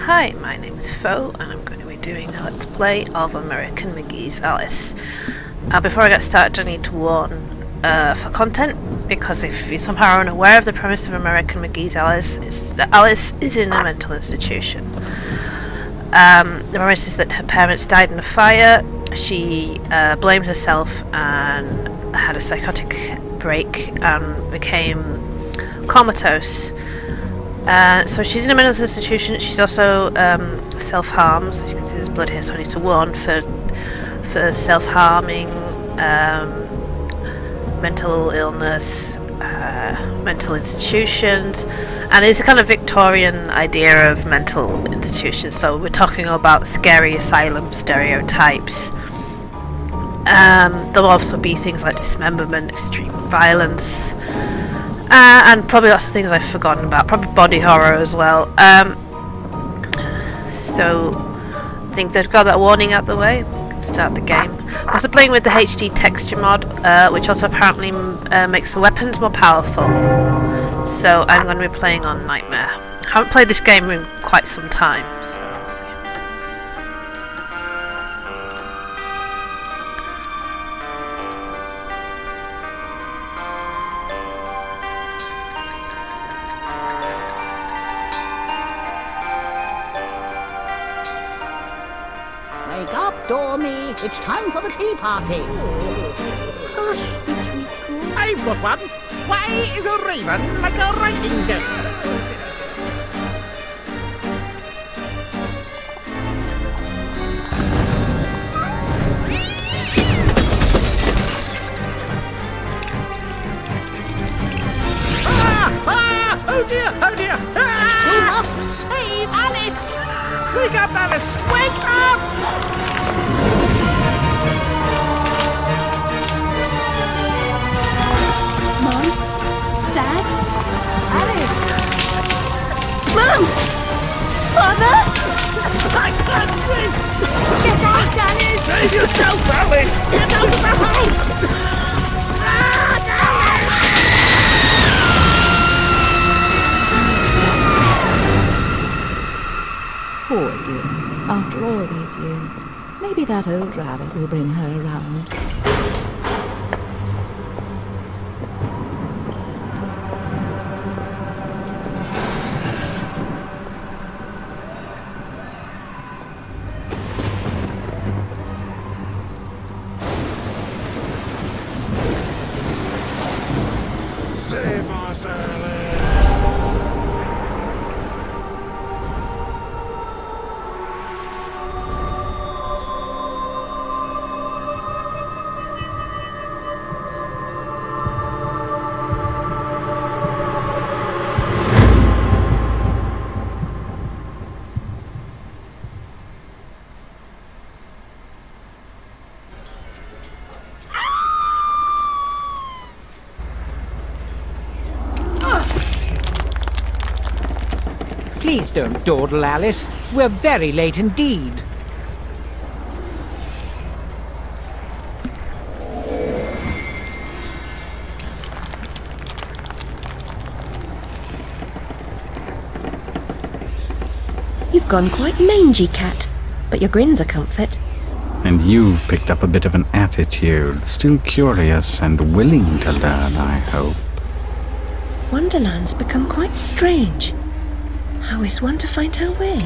Hi, my name is Phoephoe and I'm going to be doing a Let's Play of American McGee's Alice. Before I get started, I need to warn for content, because if you're somehow unaware of the premise of American McGee's Alice, it's that Alice is in a mental institution. The premise is that her parents died in a fire, she blamed herself and had a psychotic break and became comatose. So she's in a mental institution. She's also self-harmed, so you can see there's blood here, so I need to warn for self-harming, mental illness, mental institutions, and it's a kind of Victorian idea of mental institutions, so we're talking about scary asylum stereotypes. There'll also be things like dismemberment, extreme violence, and probably lots of things I've forgotten about, probably body horror as well. So I think they've got that warning out the way. Start the game. I'm also playing with the HD texture mod, which also apparently makes the weapons more powerful. So I'm going to be playing on Nightmare. I haven't played this game in quite some time, so we'll see. Wake up, Dormy! It's time for the tea party! Hush, I've got one! Why is a raven like a writing desk? Oh dear, oh dear! You must save Alice! Wake up, Alice! Wake up! Mom? Dad? Alice! Mom! Father? I can't breathe! Get out, Alice! Save yourself, Alice! Get out of the house! Poor dear, after all these years, maybe that old rabbit will bring her around. Save us, Alice! Please don't dawdle, Alice. We're very late indeed. You've gone quite mangy, Cat, but your grin's a comfort. And you've picked up a bit of an attitude, still curious and willing to learn, I hope. Wonderland's become quite strange. How is one to find her way?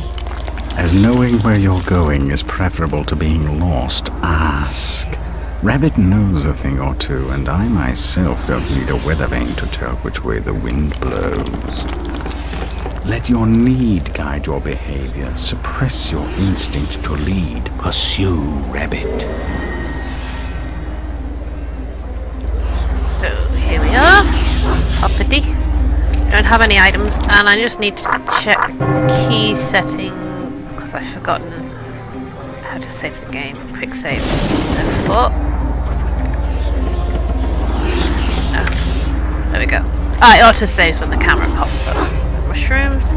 As knowing where you're going is preferable to being lost, ask. Rabbit knows a thing or two, and I myself don't need a weather vane to tell which way the wind blows. Let your need guide your behavior. Suppress your instinct to lead. Pursue, Rabbit. So here we are. Uppity. Don't have any items, and I just need to check key setting because I've forgotten how to save the game. Quick save. F4. No. There we go. It auto saves when the camera pops up. Mushrooms.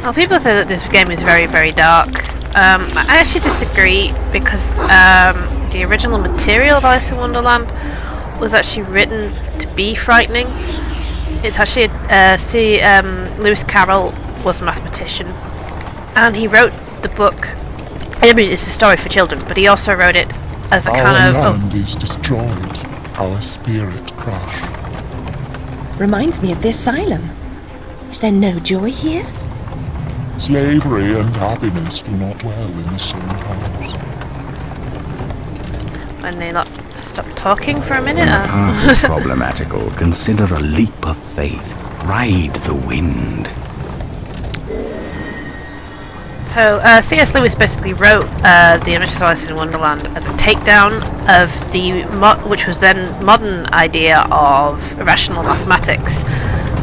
Well, people say that this game is very, very dark. I actually disagree, because the original material of Alice in Wonderland was actually written to be frightening. It's actually Lewis Carroll was a mathematician, and he wrote the book. I mean, it's a story for children, but he also wrote it as a kind of. Our land is destroyed. Our spirit crushed. Reminds me of the asylum. Is there no joy here? Slavery and happiness do not dwell in the same house. When they not stop talking for a minute. When a path is problematical, consider a leap of faith. Ride the wind. So C.S. Lewis basically wrote The Adventures of Alice in Wonderland as a takedown of the which was then modern idea of irrational mathematics,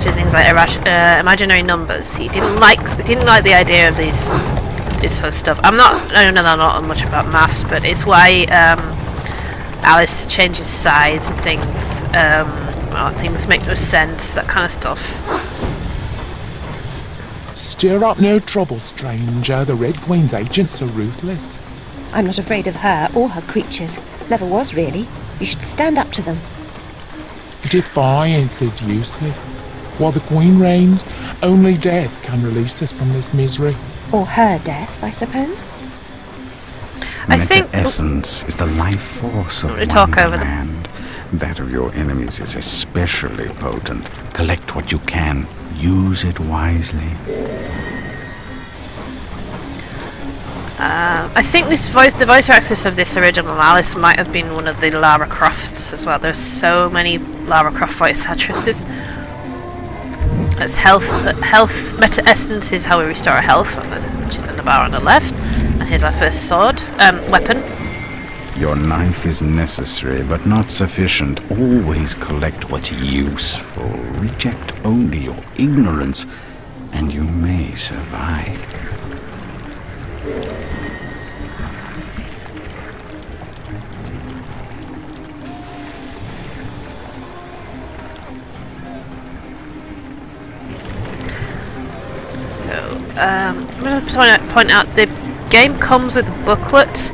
so things like imaginary numbers. He didn't like the idea of this sort of stuff. I don't know not much about maths, but it's why Alice changes sides and things. Things make no sense, that kind of stuff. Stir up no trouble, stranger. The Red Queen's agents are ruthless. I'm not afraid of her or her creatures. Never was, really. You should stand up to them. Defiance is useless. While the Queen reigns, only death can release us from this misery. Or her death, I suppose. I think essence is the life force of Wonderland. That of your enemies is especially potent. Collect what you can. Use it wisely. I think the voice actress of this original Alice might have been one of the Lara Crofts as well. There's so many Lara Croft voice actresses. That's health. Meta essence is how we restore our health, which is in the bar on the left. And here's our first weapon. Your knife is necessary, but not sufficient. Always collect what's useful. Reject only your ignorance, and you may survive. So, I'm going to point out the game comes with a booklet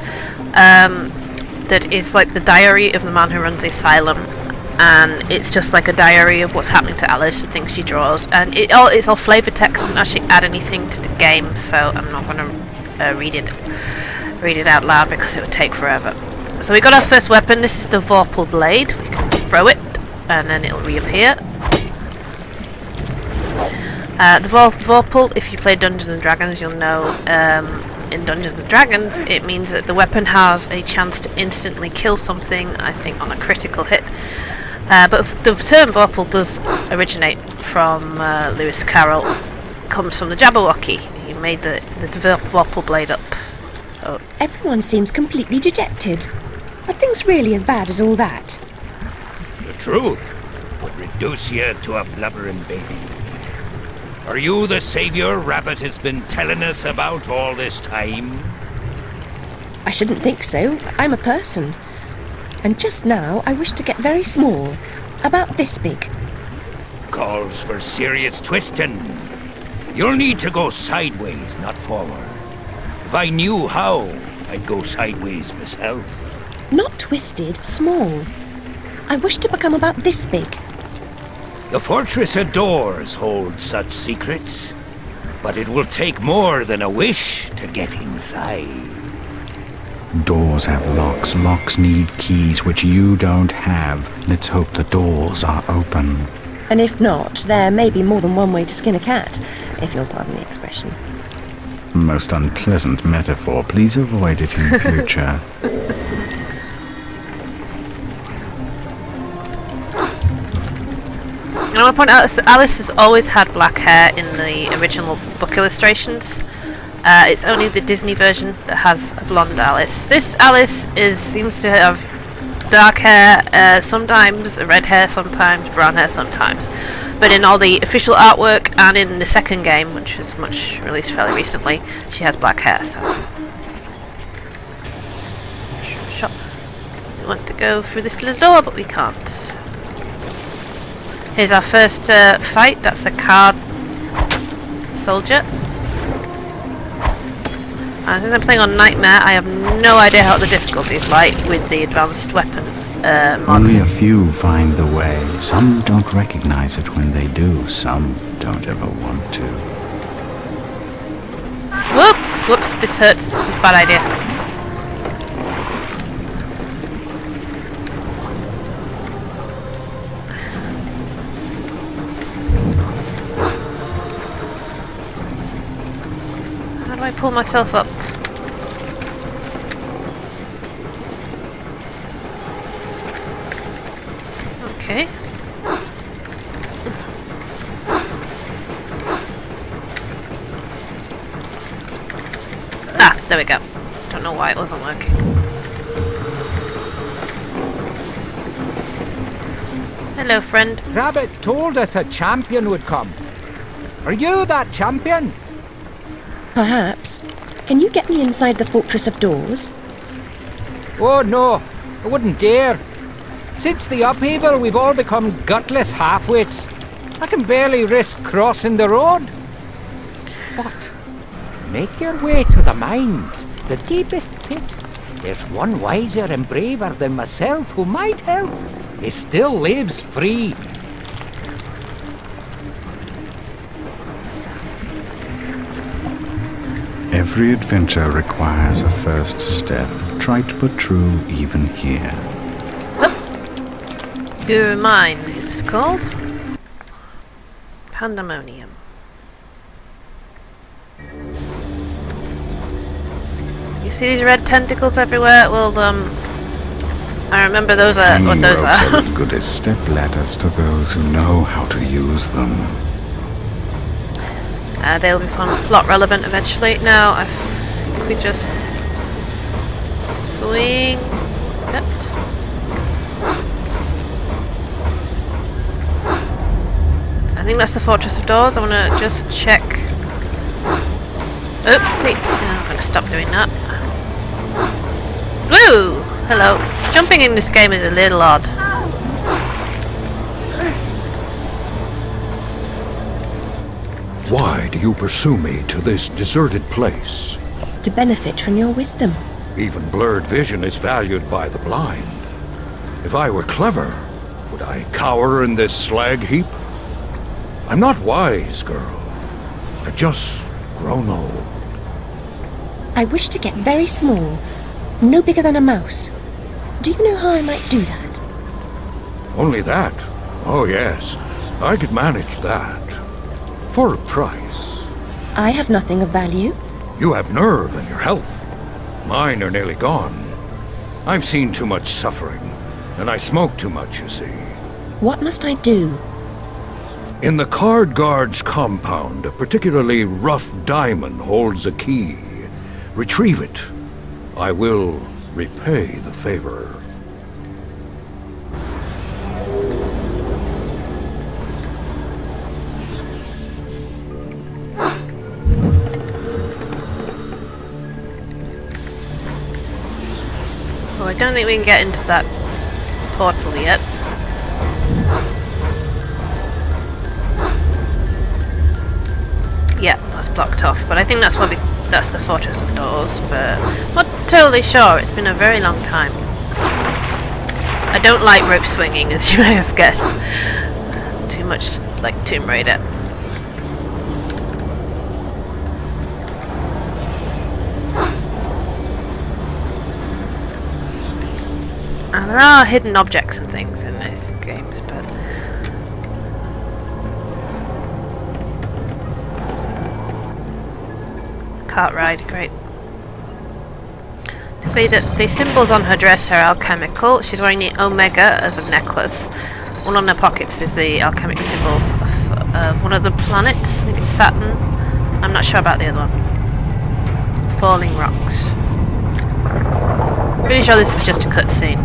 that is like the diary of the man who runs the asylum, and it's just like a diary of what's happening to Alice and things she draws, and it's all flavoured text. We don't actually add anything to the game, so I'm not going to read it out loud because it would take forever. So we got our first weapon. This is the Vorpal blade. We can throw it and then it'll reappear. The Vorpal, if you play Dungeons and Dragons, you'll know in Dungeons and Dragons it means that the weapon has a chance to instantly kill something, I think on a critical hit. But the term Vorpal does originate from Lewis Carroll. It comes from the Jabberwocky. He made the Vorpal blade up. Oh. Everyone seems completely dejected. Are things really as bad as all that? The truth would reduce you to a blubbering baby. Are you the saviour Rabbit has been telling us about all this time? I shouldn't think so. I'm a person. And just now I wish to get very small. About this big. Calls for serious twisting. You'll need to go sideways, not forward. If I knew how, I'd go sideways myself. Not twisted, small. I wish to become about this big. The fortress of doors holds such secrets, but it will take more than a wish to get inside. Doors have locks. Locks need keys, which you don't have. Let's hope the doors are open. And if not, there may be more than one way to skin a cat, if you'll pardon the expression. Most unpleasant metaphor. Please avoid it in future. I want to point out that Alice has always had black hair in the original book illustrations. It's only the Disney version that has a blonde Alice. This Alice seems to have dark hair, sometimes red hair, sometimes brown hair, sometimes. But in all the official artwork and in the second game, which was released fairly recently, she has black hair. So, shot. We want to go through this little door, but we can't. Here's our first fight. That's a card soldier. I think I'm playing on Nightmare. I have no idea how the difficulty is like with the advanced weapon. mod. Only a few find the way. Some don't recognize it when they do. Some don't ever want to. Whoop! Whoops, this hurts. This is a bad idea. How do I pull myself up? Okay. Ah, there we go. Don't know why it wasn't working. Hello, friend. Rabbit told us a champion would come. Are you that champion? Perhaps. Can you get me inside the Fortress of Doors? Oh no, I wouldn't dare. Since the upheaval, we've all become gutless half-wits. I can barely risk crossing the road. But make your way to the mines, the deepest pit. There's one wiser and braver than myself who might help. He still lives free. Every adventure requires a first step. Trite but true even here. Your Mine, it's called. Pandemonium. You see these red tentacles everywhere? Well, I remember those are what those are. Ropes are as good as step ladders to those who know how to use them. They'll become plot relevant eventually. Now, if we just swing. Yep. I think that's the Fortress of Doors. I want to just check. Oopsie. No, I'm going to stop doing that. Blue! Hello. Jumping in this game is a little odd. Why do you pursue me to this deserted place? To benefit from your wisdom. Even blurred vision is valued by the blind. If I were clever, would I cower in this slag heap? I'm not wise, girl. I've just grown old. I wish to get very small, no bigger than a mouse. Do you know how I might do that? Only that? Oh yes, I could manage that. For a price. I have nothing of value. You have nerve and your health. Mine are nearly gone. I've seen too much suffering, and I smoke too much, you see. What must I do? In the Card Guard's compound, a particularly rough diamond holds a key. Retrieve it. I will repay the favor. Oh, I don't think we can get into that portal yet. Yeah, that's blocked off, but I think that's that's the Fortress of Doors, but not totally sure. It's been a very long time. I don't like rope swinging, as you may have guessed. Too much like Tomb Raider. And there are hidden objects and things in these games, but cart ride, great. To say that the symbols on her dress are alchemical. She's wearing the Omega as a necklace. One on her pockets is the alchemic symbol of one of the planets. I think it's Saturn. I'm not sure about the other one. Falling rocks. Pretty sure this is just a cutscene.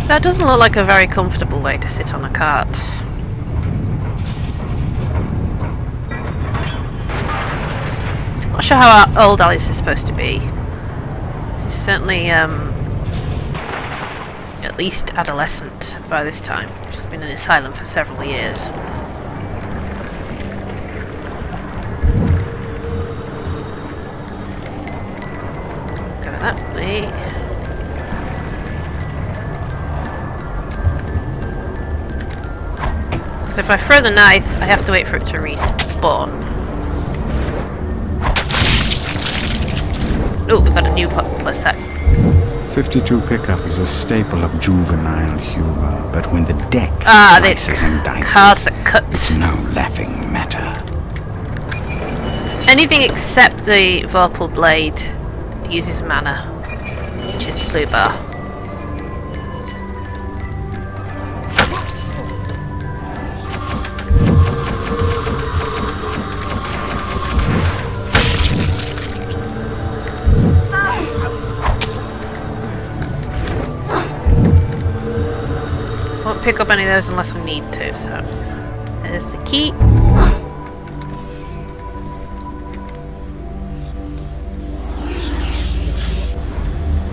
That doesn't look like a very comfortable way to sit on a cart. Not sure how old Alice is supposed to be. She's certainly at least adolescent by this time. She's been in an asylum for several years. Go that way. So if I throw the knife, I have to wait for it to respawn. Oh, we've got a new what's that? 52 pickup is a staple of juvenile humor, but when the deck slices and dices, cards that cut. it's no laughing matter. Anything except the Vorpal blade uses mana, which is the blue bar. Won't pick up any of those unless I need to, so there's the key.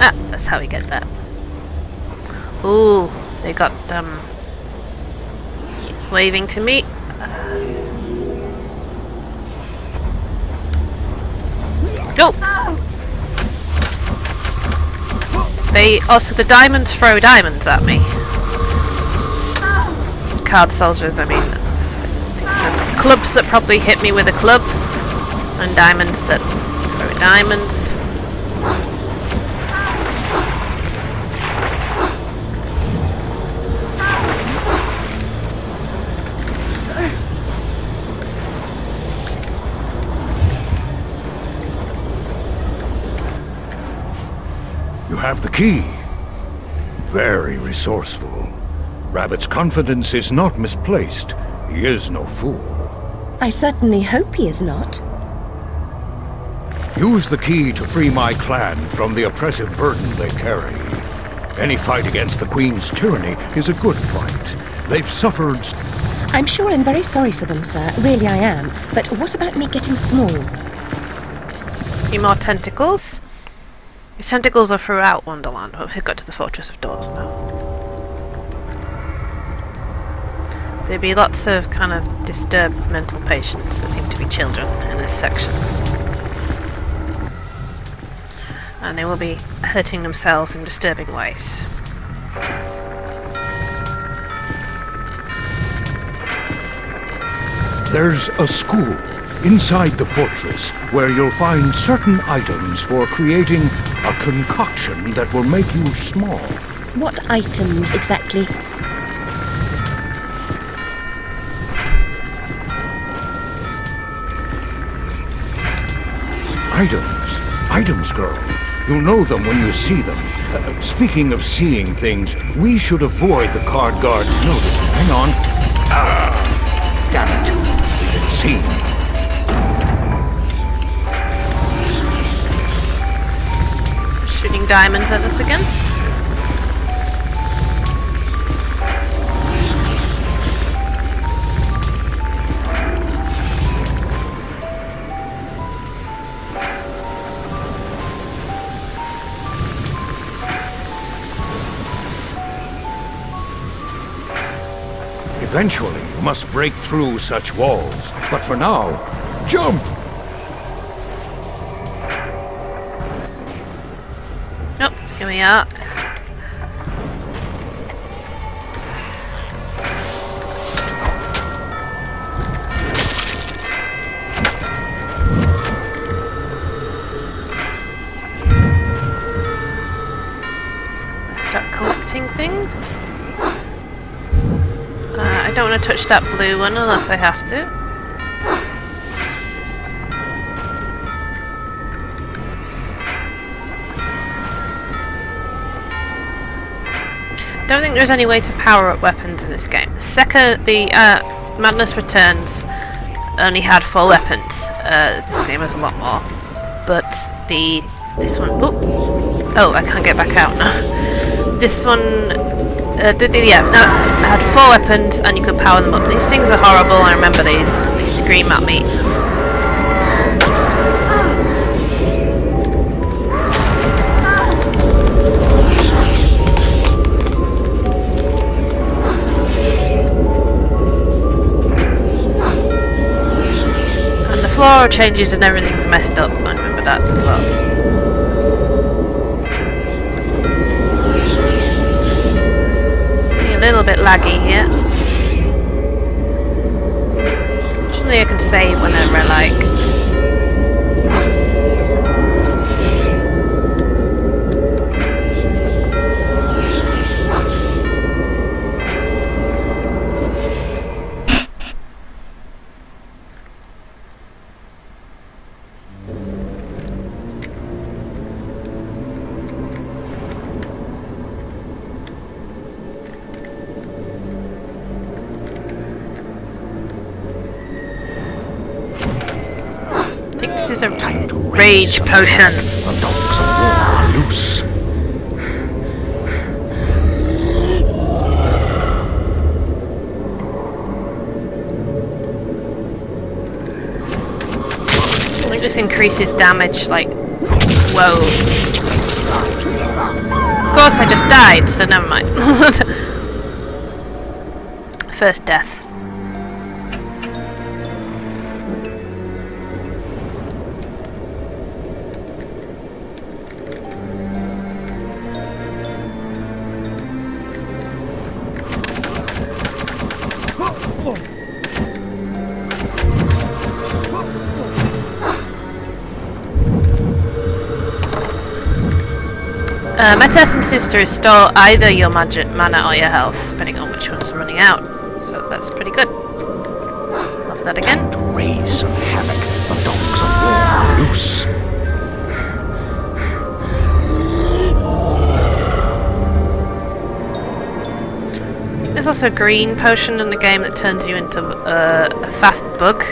Ah, that's how we get that. Ooh, they got waving to me. Nope. They also, the diamonds throw diamonds at me. Card soldiers, I mean. There's clubs that probably hit me with a club, and diamonds that throw diamonds. You have the key. Very resourceful. Rabbit's confidence is not misplaced. He is no fool. I certainly hope he is not. Use the key to free my clan from the oppressive burden they carry. Any fight against the Queen's tyranny is a good fight. They've suffered... I'm sure I'm very sorry for them, sir. Really I am. But what about me getting small? See more tentacles? These tentacles are throughout Wonderland, but we've got to the Fortress of Doors now. There'd be lots of kind of disturbed mental patients. There seem to be children in this section. And they will be hurting themselves in disturbing ways. There's a school inside the fortress where you'll find certain items for creating a concoction that will make you small. What items exactly? Items, girl. You'll know them when you see them. Speaking of seeing things, we should avoid the card guard's notice. Hang on. Damn it. We've been seen. Shooting diamonds at us again? Eventually, you must break through such walls. But for now, jump! Nope, here we are. So I'm gonna start collecting things. I don't want to touch that blue one unless I have to. Don't think there's any way to power up weapons in this game. The second the Madness Returns only had 4 weapons. This game has a lot more. But this one, oh, I can't get back out now. This one. I had 4 weapons and you could power them up. These things are horrible, I remember these. They scream at me. floor changes and everything's messed up. I remember that as well. A little bit laggy here. Usually I can save whenever I like. This is a rage potion. The dogs of war are loose. I think this increases damage, like, whoa. Of course I just died, so never mind. First death. Meta Essence seems to restore either your magic mana or your health, depending on which one's running out. So that's pretty good. Love that again. Time to raise some havoc. The dogs of war are loose. There's also a green potion in the game that turns you into a fast bug.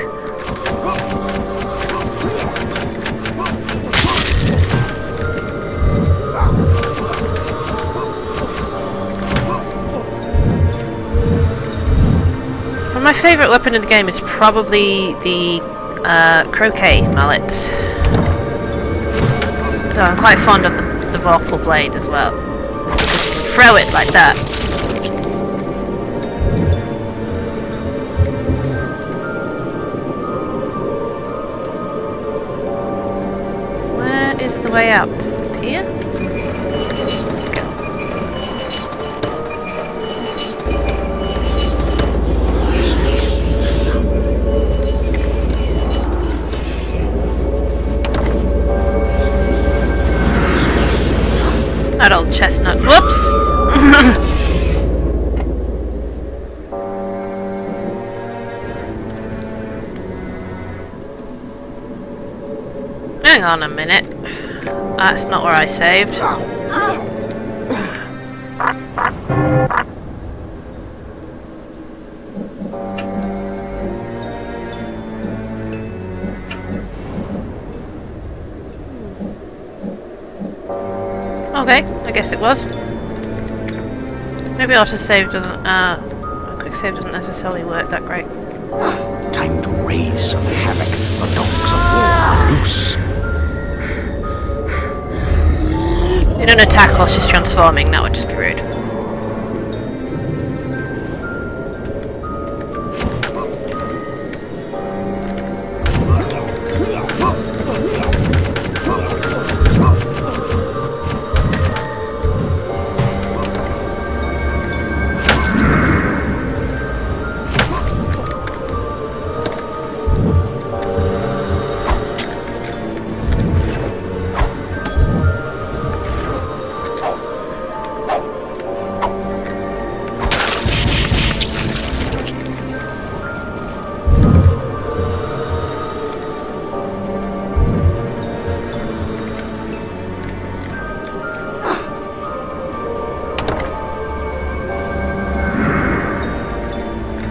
My favourite weapon in the game is probably the croquet mallet. Though I'm quite fond of the vorpal blade as well. Throw it like that. Where is the way out? Is it here? That old chestnut. Whoops! Hang on a minute. That's not where I saved. Okay, I guess it was. Maybe autosave doesn't, quick save doesn't necessarily work that great. Time to raise some havoc. The dogs of war are loose. You don't attack while she's transforming, that would just be rude.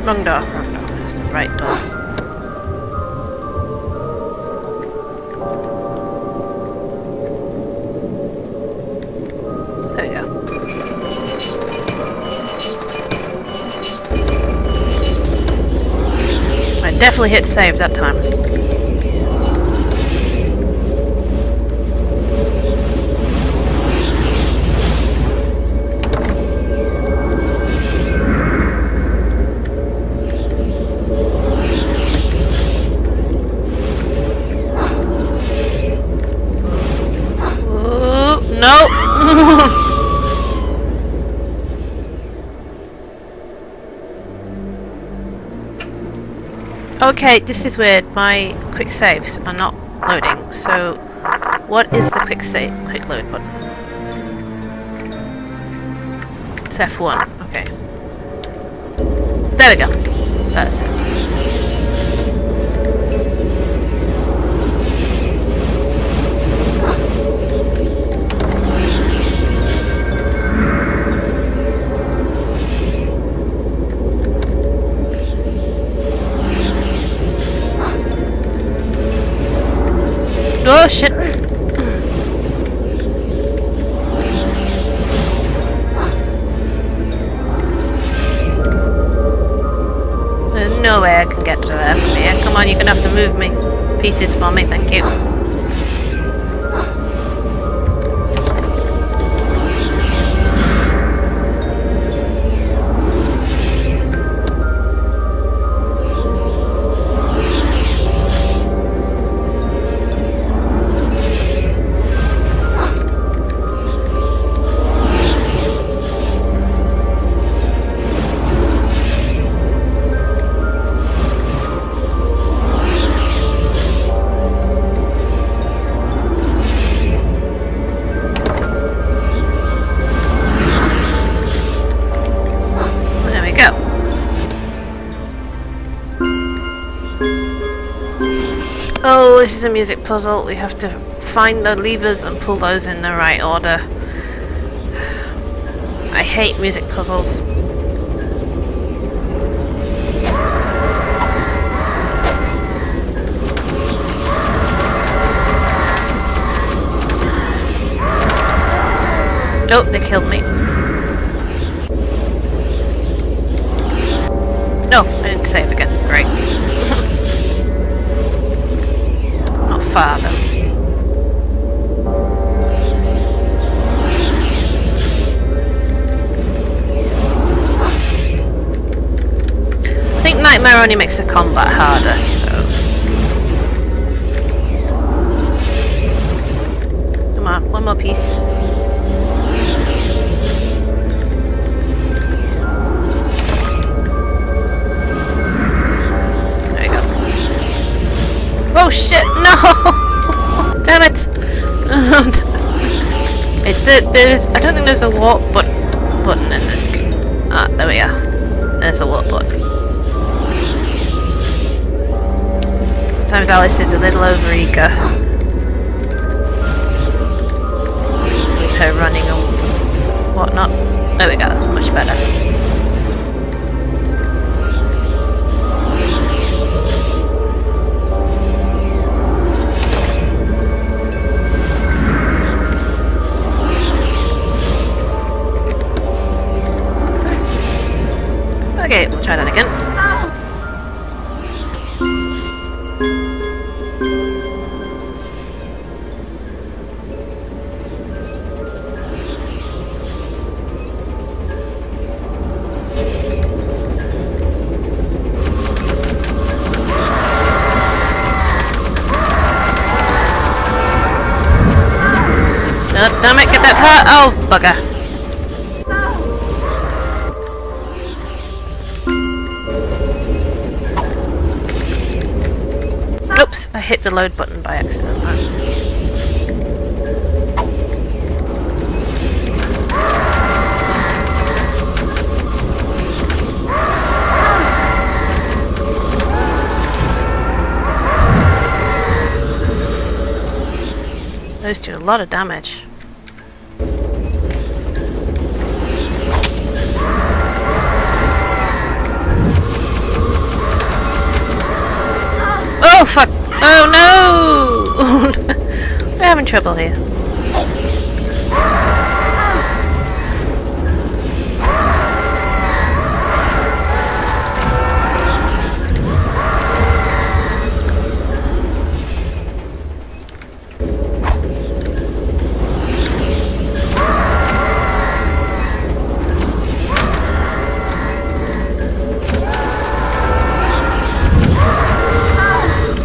Wrong door. Wrong door. It's the right door. There we go. I definitely hit save that time. Okay, this is weird. My quick saves are not loading. So, what is the quick load button? It's F1. Okay. There we go. That's it. Oh shit! There's no way I can get to there from here. Come on, you're gonna have to move me pieces for me, thank you. Oh, this is a music puzzle. We have to find the levers and pull those in the right order. I hate music puzzles. Oh, they killed me. No, I didn't save again. Great. Not far though. I think Nightmare only makes the combat harder, so... Come on, one more piece. Oh shit, no! Damn it! It's there's I don't think there's a warp button in this game. Ah, there we are. There's a warp button. Sometimes Alice is a little overeager with her running and whatnot. There we go, that's much better. Okay, we'll try that again. Oh, damn it, get that hurt! Oh, bugger. Oops, I hit the load button by accident. Those do a lot of damage. Oh fuck! Oh no! We're having trouble here.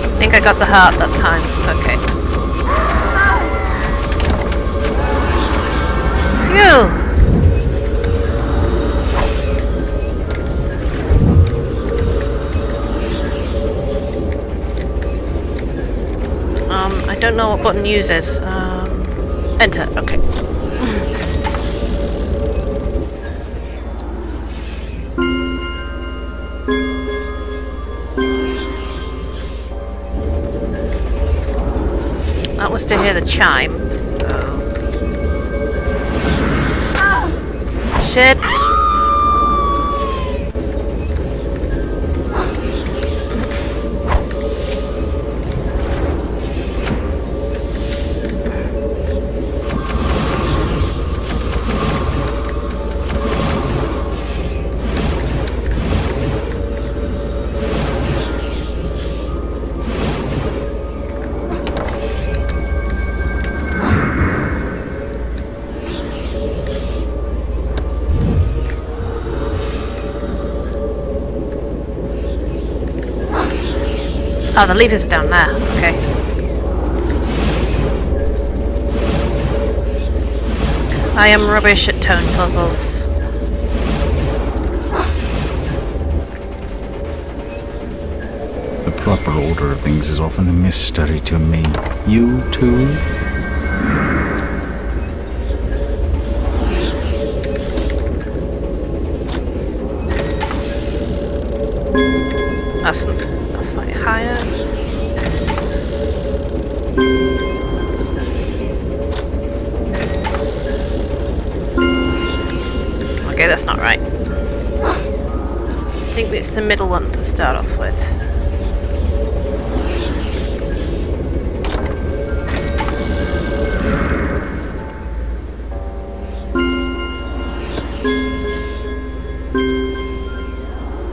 I think I got the heart that time, it's okay. Phew! I don't know what button uses. Enter. Okay. That was to hear the chimes. So. Shit. Oh, the lever's down there. Okay. I am rubbish at tone puzzles. The proper order of things is often a mystery to me. You too? That's slightly higher. Okay, that's not right. I think it's the middle one to start off with.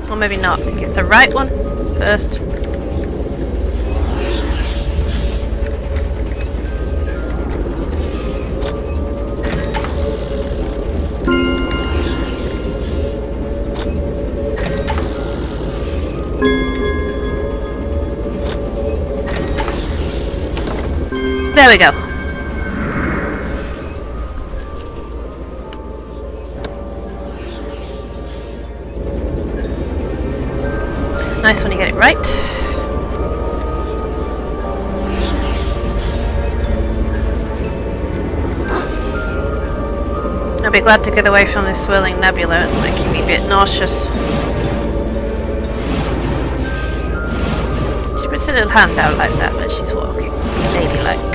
Or maybe not. I think it's the right one first. There we go. Nice when you get it right. I'll be glad to get away from this swirling nebula. It's making me a bit nauseous. She puts a little hand out like that when she's walking. Ladylike.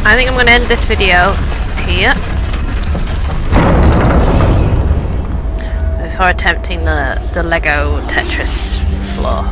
I think I'm going to end this video here before attempting the Lego Tetris floor.